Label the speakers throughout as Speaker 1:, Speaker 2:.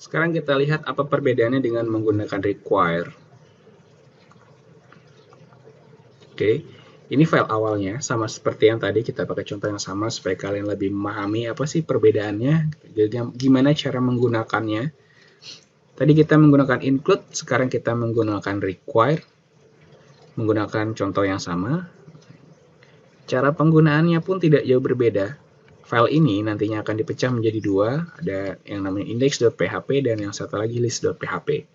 Speaker 1: Sekarang kita lihat apa perbedaannya dengan menggunakan require. Oke, ini file awalnya sama seperti yang tadi, kita pakai contoh yang sama supaya kalian lebih memahami apa sih perbedaannya, jadi gimana cara menggunakannya. Tadi kita menggunakan include, sekarang kita menggunakan require, menggunakan contoh yang sama. Cara penggunaannya pun tidak jauh berbeda. File ini nantinya akan dipecah menjadi dua, ada yang namanya index.php dan yang satu lagi list.php.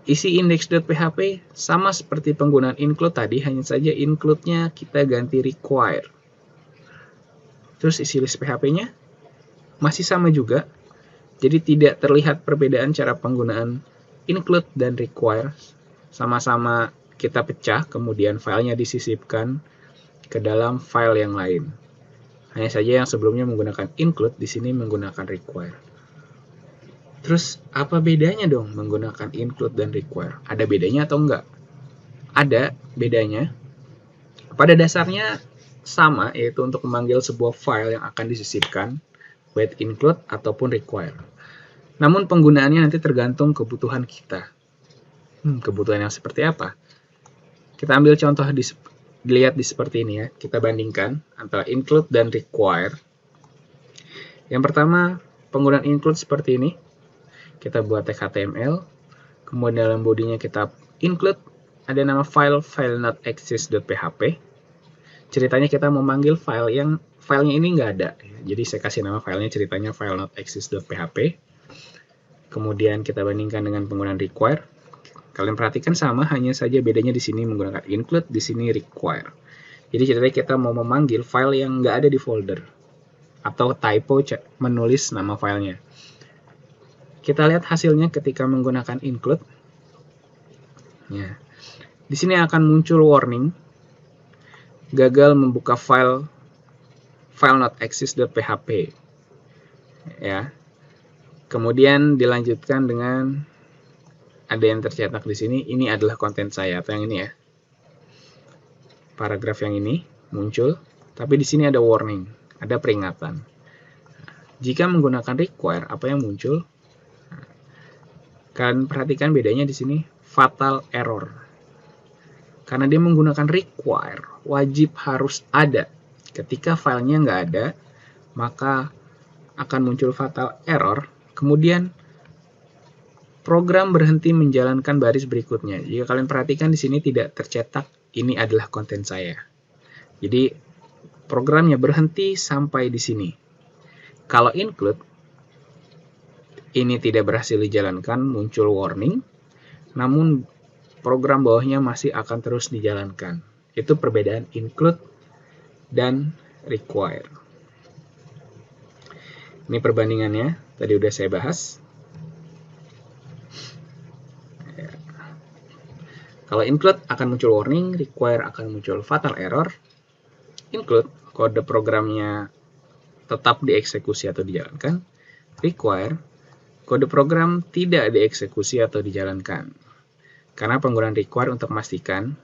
Speaker 1: Isi index.php sama seperti penggunaan include tadi, hanya saja include-nya kita ganti require. Terus isi list php-nya masih sama juga, jadi tidak terlihat perbedaan cara penggunaan include dan require. Sama-sama kita pecah, kemudian filenya disisipkan ke dalam file yang lain. Hanya saja yang sebelumnya menggunakan include, di sini menggunakan require. Terus apa bedanya dong menggunakan include dan require? Ada bedanya atau enggak? Ada bedanya. Pada dasarnya sama, yaitu untuk memanggil sebuah file yang akan disisipkan, baik include ataupun require. Namun penggunaannya nanti tergantung kebutuhan kita. Kebutuhan yang seperti apa? Kita ambil contoh dilihat di seperti ini ya. Kita bandingkan antara include dan require. Yang pertama, penggunaan include seperti ini. Kita buat tag HTML, kemudian dalam bodinya kita include, ada nama file not-exist.php. Ceritanya kita memanggil filenya ini nggak ada, jadi saya kasih nama filenya ceritanya file not-exist.php. Kemudian kita bandingkan dengan penggunaan require. Kalian perhatikan sama, hanya saja bedanya di sini menggunakan include, di sini require. Jadi ceritanya kita mau memanggil file yang nggak ada di folder, atau typo menulis nama filenya. Kita lihat hasilnya ketika menggunakan include. Ya. Di sini akan muncul warning, gagal membuka file not-exist.php. Ya. Kemudian dilanjutkan dengan ada yang tercetak di sini. Ini adalah konten saya, atau yang ini ya. Paragraf yang ini muncul, tapi di sini ada warning, ada peringatan. Jika menggunakan require, apa yang muncul? Kalian perhatikan bedanya di sini, fatal error. Karena dia menggunakan require, wajib harus ada. Ketika filenya nggak ada, maka akan muncul fatal error. Kemudian program berhenti menjalankan baris berikutnya. Jika kalian perhatikan di sini tidak tercetak, ini adalah konten saya. Jadi programnya berhenti sampai di sini. Kalau include, ini tidak berhasil dijalankan, muncul warning, namun program bawahnya masih akan terus dijalankan. Itu perbedaan include dan require. Ini perbandingannya, tadi udah saya bahas. Kalau include akan muncul warning, require akan muncul fatal error. Include, kode programnya tetap dieksekusi atau dijalankan. Require, kode program tidak dieksekusi atau dijalankan. Karena penggunaan require untuk memastikan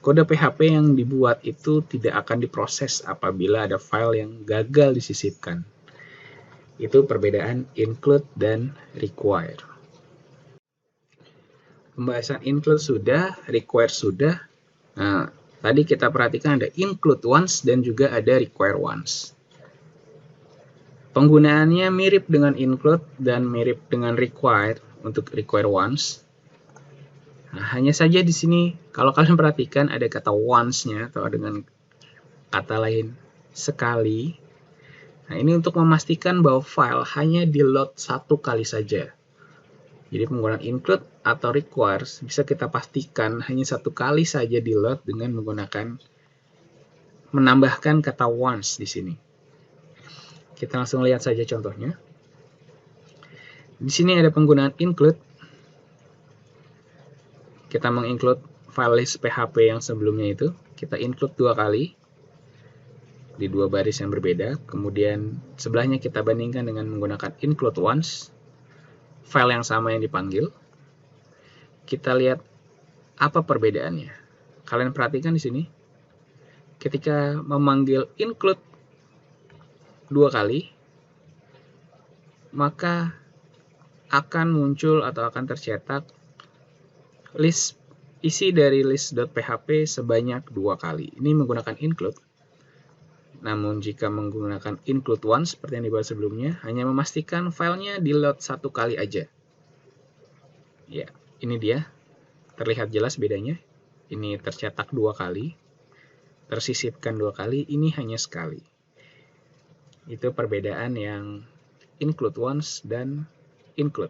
Speaker 1: kode PHP yang dibuat itu tidak akan diproses apabila ada file yang gagal disisipkan. Itu perbedaan include dan require. Pembahasan include sudah, require sudah. Nah, tadi kita perhatikan ada include once dan juga ada require once. Penggunaannya mirip dengan include dan mirip dengan require untuk require once. Nah, hanya saja di sini kalau kalian perhatikan ada kata once-nya atau dengan kata lain sekali. Nah, ini untuk memastikan bahwa file hanya di-load satu kali saja. Jadi penggunaan include atau require bisa kita pastikan hanya satu kali saja di-load dengan menggunakan menambahkan kata once di sini. Kita langsung lihat saja contohnya. Di sini ada penggunaan include. Kita menginclude file list PHP yang sebelumnya itu. Kita include dua kali di dua baris yang berbeda. Kemudian sebelahnya kita bandingkan dengan menggunakan include once. File yang sama yang dipanggil. Kita lihat apa perbedaannya. Kalian perhatikan di sini. Ketika memanggil include dua kali, maka akan muncul atau akan tercetak isi dari list.php sebanyak 2 kali. Ini menggunakan include. Namun jika menggunakan include once seperti yang dibahas sebelumnya, hanya memastikan filenya di load 1 kali aja. Ya, ini dia. Terlihat jelas bedanya. Ini tercetak 2 kali, tersisipkan 2 kali, ini hanya sekali. Itu perbedaan yang include once dan include.